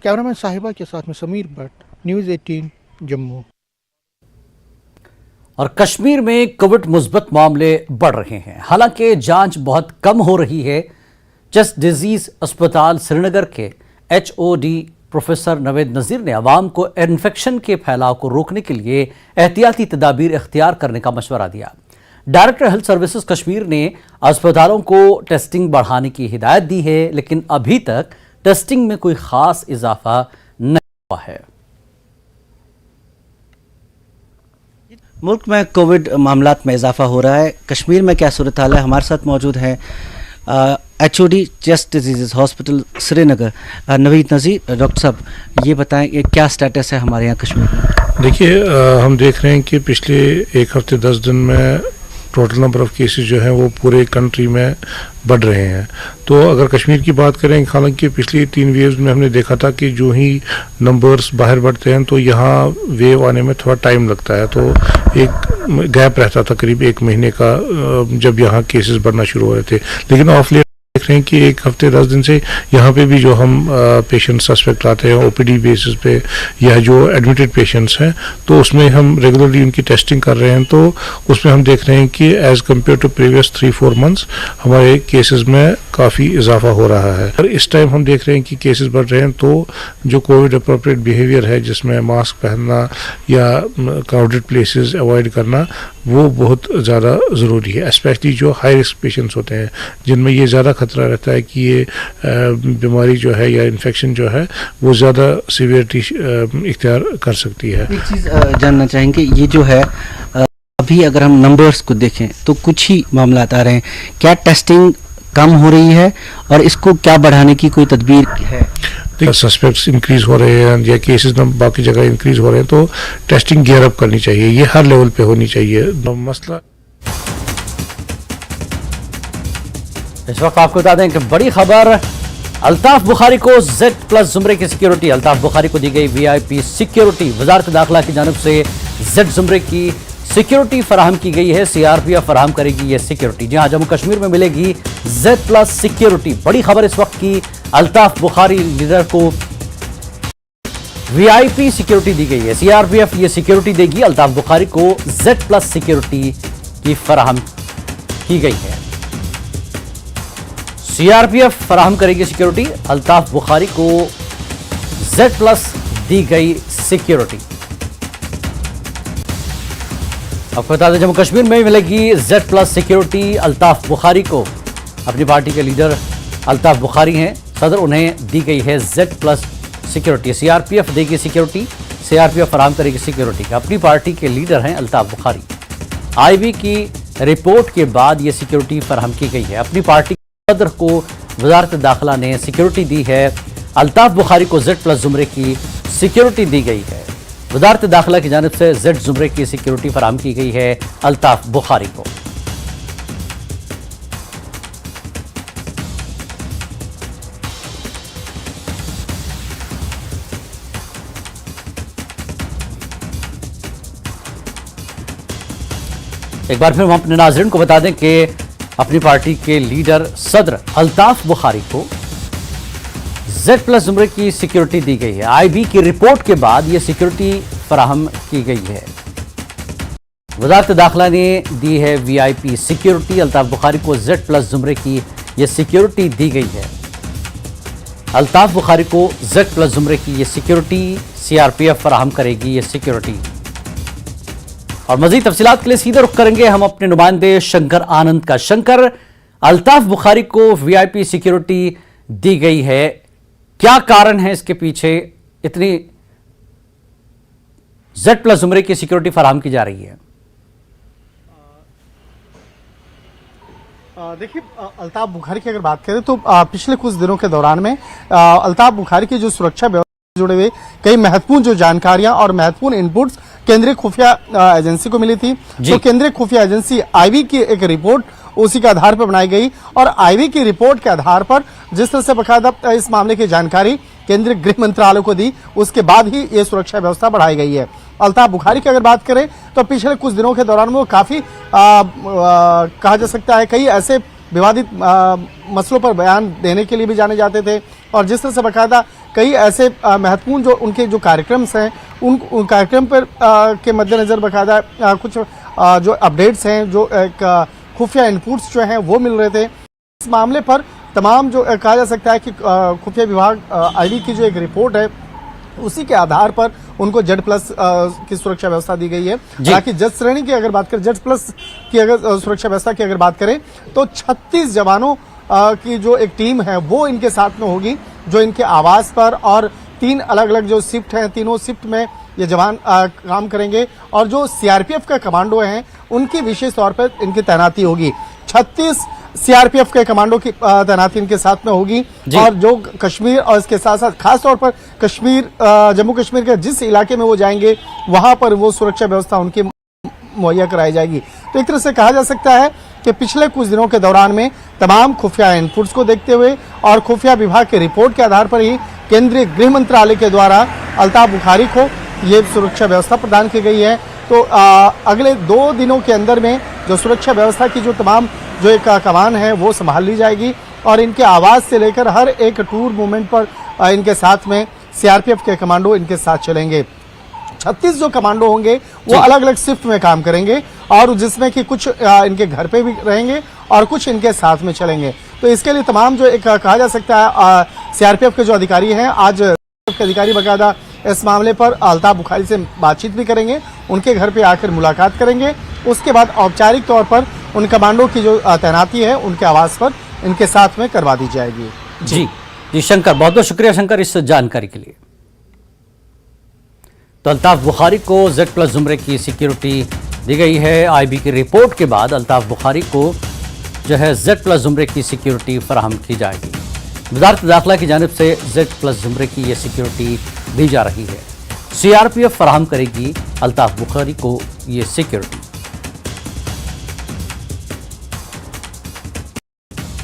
Cameraman साहिबा के साथ में समीर भट्ट, न्यूज़ 18 जम्मू। और कश्मीर में कोविड मुस्बत मामले बढ़ रहे हैं, हालांकि जांच बहुत कम हो रही है। चेस्ट डिजीज अस्पताल श्रीनगर के HOD प्रोफेसर नवेद नज़ीर ने आवाम को इन्फेक्शन के फैलाव को रोकने के लिए एहतियाती तदाबीर इख्तियार करने का मशवरा दिया। डायरेक्टर हेल्थ सर्विसेज कश्मीर ने अस्पतालों को टेस्टिंग बढ़ाने की हिदायत दी है, लेकिन अभी तक टेस्टिंग में कोई खास इजाफा नहीं हुआ है। मुल्क में कोविड मामलात में इजाफा हो रहा है, कश्मीर में क्या सूरत हाल है? हमारे साथ मौजूद हैं HOD chest disease hospital Srinagar Naveed Nazir. Doctor साहब, ये बताएं कि क्या स्टेटस है हमारे यहाँ कश्मीर में? देखिए, हम देख रहे हैं कि पिछले एक हफ्ते 10 दिन में टोटल नंबर ऑफ़ केसेस जो हैं वो पूरे कंट्री में बढ़ रहे हैं। तो अगर कश्मीर की बात करें, हालांकि पिछली 3 वेव्स में हमने देखा था कि जो ही नंबर्स बाहर बढ़ते हैं तो यहाँ वेव आने में थोड़ा टाइम लगता है, तो एक गैप रहता था करीब 1 महीने का जब यहाँ केसेस बढ़ना शुरू हो रहे थे। लेकिन ऑफ लेट देख रहे हैं कि एक हफ्ते 10 दिन से यहाँ पे भी जो हम पेशेंट सस्पेक्ट आते हैं OPD बेसिस पे या जो एडमिटेड पेशेंट्स हैं, तो उसमें हम रेगुलरली उनकी टेस्टिंग कर रहे हैं। तो उसमें हम देख रहे हैं कि as compare to previous 3-4 months हमारे केसेस में काफ़ी इजाफा हो रहा है। और इस टाइम हम देख रहे हैं कि केसेस बढ़ रहे हैं, तो जो कोविड अप्रोप्रिएट बिहेवियर है, जिसमें मास्क पहनना या क्राउडेड प्लेसेस अवॉइड करना, वो बहुत ज़्यादा ज़रूरी है। स्पेशली जो हाई रिस्क पेशेंट्स होते हैं, जिनमें ये ज़्यादा खतरा रहता है कि ये बीमारी जो है या इन्फेक्शन जो है वो ज़्यादा सीवियरिटी इख्तियार कर सकती है। एक चीज़ जानना चाहेंगे, ये जो है अभी अगर हम नंबर्स को देखें तो कुछ ही मामला आ रहे हैं, क्या टेस्टिंग कम हो रही है और इसको क्या बढ़ाने की कोई तदबीर है? सस्पेक्ट्स इंक्रीज हो रहे हैं या केसेस बाकी जगह इंक्रीज हो रहे हैं, तो टेस्टिंग गियर अप करनी चाहिए, ये हर लेवल पे होनी चाहिए। मसला इस वक्त आपको बता दें कि बड़ी खबर, अल्ताफ बुखारी को Z+ जुमरे की सिक्योरिटी, अल्ताफ बुखारी को दी गई VIP सिक्योरिटी। वजारत दाखिला की जानिब से Z जुमरे की सिक्योरिटी फराहम की गई है, CRPF फराहम करेगी ये सिक्योरिटी। जी हाँ, जम्मू कश्मीर में मिलेगी Z+ सिक्योरिटी। बड़ी खबर इस वक्त की, अल्ताफ बुखारी लीडर को VIP सिक्योरिटी दी गई है। CRPF ये सिक्योरिटी देगी, अल्ताफ बुखारी को Z+ सिक्योरिटी की फराहम की गई है। CRPF फराहम करेगी सिक्योरिटी, अल्ताफ बुखारी को Z+ दी गई सिक्योरिटी। आपको बता दें, जम्मू कश्मीर में मिलेगी Z+ सिक्योरिटी अल्ताफ बुखारी को। अपनी पार्टी के लीडर अल्ताफ बुखारी हैं सदर, उन्हें दी गई है Z+ सिक्योरिटी। CRPF देगी सिक्योरिटी, CRPF फराहम करेगी सिक्योरिटी। अपनी पार्टी के लीडर हैं अल्ताफ बुखारी। IB की रिपोर्ट के बाद ये सिक्योरिटी फराहम की गई है। अपनी पार्टी सदर को वजारत दाखिला ने सिक्योरिटी दी है, अल्ताफ बुखारी को Z+ जुमरे की सिक्योरिटी दी गई है। वजारत दाखिला की जानिब से Z जुमरे की सिक्योरिटी फराहम की गई है अल्ताफ बुखारी को। एक बार फिर हम अपने नाज़रीन को बता दें कि अपनी पार्टी के लीडर सदर अल्ताफ बुखारी को Z+ जुमरे की सिक्योरिटी दी गई है। IB की रिपोर्ट के बाद यह सिक्योरिटी फराहम की गई है। वजारत दाखिला ने दी है VIP सिक्योरिटी, अल्ताफ बुखारी को Z+ जुमरे की यह सिक्योरिटी दी गई है। अल्ताफ बुखारी को Z+ जुमरे की यह सिक्योरिटी CRPF फराहम करेगी ये सिक्योरिटी। और मजीद तफसीलात के लिए सीधे रुख करेंगे हम अपने नुमाइंदे शंकर आनंद का। शंकर, अल्ताफ बुखारी को VIP सिक्योरिटी दी गई है, क्या कारण है इसके पीछे इतनी Z+ जुमरे की सिक्योरिटी फराहम की जा रही है? देखिए, अल्ताफ बुखारी की अगर बात करें तो पिछले कुछ दिनों के दौरान में अल्ताफ बुखारी की जो सुरक्षा व्यवस्था से जुड़े हुए कई महत्वपूर्ण जो जानकारियां और महत्वपूर्ण इनपुट्स केंद्रीय खुफिया एजेंसी को मिली थी। तो केंद्रीय खुफिया एजेंसी IB की एक रिपोर्ट उसी के आधार पर बनाई गई और IB की रिपोर्ट के आधार पर जिस तरह से बकायदा इस मामले की जानकारी केंद्रीय गृह मंत्रालय को दी, उसके बाद ही ये सुरक्षा व्यवस्था बढ़ाई गई है। अल्ताफ बुखारी की अगर बात करें तो पिछले कुछ दिनों के दौरान वो काफी कहा जा सकता है कई ऐसे विवादित मसलों पर बयान देने के लिए भी जाने जाते थे और जिस तरह से बकायदा कई ऐसे महत्वपूर्ण जो उनके जो कार्यक्रम्स हैं उन कार्यक्रम पर के मद्देनजर बकायदा कुछ जो अपडेट्स हैं, जो एक खुफिया इनपुट्स जो हैं वो मिल रहे थे। इस मामले पर तमाम जो कहा जा सकता है कि खुफिया विभाग आईबी की जो एक रिपोर्ट है उसी के आधार पर उनको जेड प्लस की सुरक्षा व्यवस्था दी गई है। हालांकि जेड श्रेणी की अगर बात करें, जेड प्लस की अगर सुरक्षा व्यवस्था की अगर बात करें तो 36 जवानों की जो एक टीम है वो इनके साथ में होगी, जो इनके आवास पर, और 3 अलग अलग जो शिफ्ट हैं, तीनों शिफ्ट में ये जवान काम करेंगे। और जो सीआरपीएफ के कमांडो हैं उनकी विशेष तौर पर इनकी तैनाती होगी। 36 सीआरपीएफ के कमांडो की तैनाती इनके साथ में होगी। और जो कश्मीर और इसके साथ साथ खास तौर पर कश्मीर, जम्मू कश्मीर के जिस इलाके में वो जाएंगे वहां पर वो सुरक्षा व्यवस्था उनकी मुहैया कराई जाएगी। तो एक तरह से कहा जा सकता है कि पिछले कुछ दिनों के दौरान में तमाम खुफिया इनपुट्स को देखते हुए और खुफिया विभाग की रिपोर्ट के आधार पर ही केंद्रीय गृह मंत्रालय के द्वारा अल्ताफ बुखारी को ये सुरक्षा व्यवस्था प्रदान की गई है। तो अगले 2 दिनों के अंदर में जो सुरक्षा व्यवस्था की जो तमाम जो एक कमान है वो संभाल ली जाएगी और इनके आवास से लेकर हर एक टूर मूवमेंट पर इनके साथ में सीआरपीएफ के कमांडो इनके साथ चलेंगे। 36 जो कमांडो होंगे वो अलग अलग शिफ्ट में काम करेंगे और जिसमें कि कुछ इनके घर पे भी रहेंगे और कुछ इनके साथ में चलेंगे। तो इसके लिए तमाम जो एक कहा जा सकता है सीआरपीएफ के जो अधिकारी हैं, आज के अधिकारी बकायदा इस मामले पर अल्ताफ बुखारी से बातचीत भी करेंगे, उनके घर पे आकर मुलाकात करेंगे। उसके बाद औपचारिक तौर पर उन कमांडो की जो तैनाती है उनके आवास पर इनके साथ में करवा दी जाएगी। जी शंकर, बहुत बहुत शुक्रिया शंकर इस जानकारी के लिए। तो अल्ताफ बुखारी को जेड+ जुमरे की सिक्योरिटी दी गई है। आईबी की रिपोर्ट के बाद अल्ताफ बुखारी को जो है जेड+ जुमरे की सिक्योरिटी फराहम की जाएगी। वजारत दाखिला की जानिब से जेड+ जुमरे की यह सिक्योरिटी दी जा रही है। सीआरपीएफ फराहम करेगी अल्ताफ बुखारी को ये सिक्योरिटी।